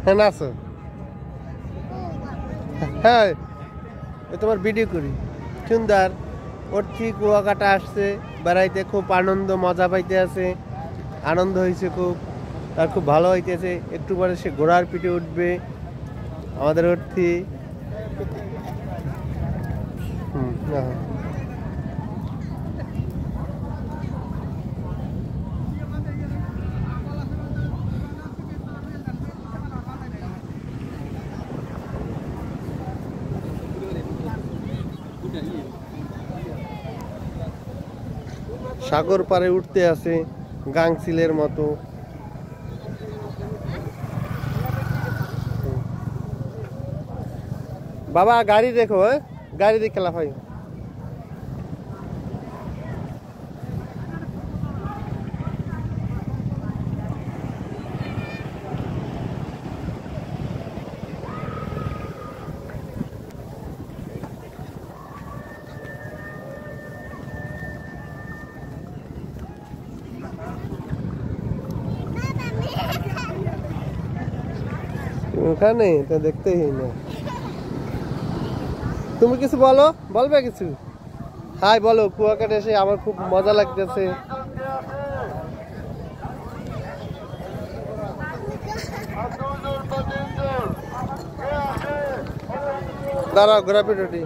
হ্যাঁ নাচো। হ্যাঁ তোমার ভিডিও করি সুন্দর ওরছি কুয়াকাটা আসছে বেড়াইতে খুব আনন্দ মজা পাইতে আছে আনন্দ হয়েছে খুব তার খুব ভালো হইতেছে একটু পরে সে ঘোড়ার পিঠে উঠবে আমাদের অর্থী সাগর পারে উঠতে আছে গাংচিলের মতো বাবা গাড়ি দেখো গাড়ি দেখে খেলা হয় ওখানে তো দেখতেই না তুমি কিছু বলো বলবে কিছু হাই বলো কুয়াকাটা এসে আমার খুব মজা লাগতেছে দাঁড়াও ঘোরা পিঠি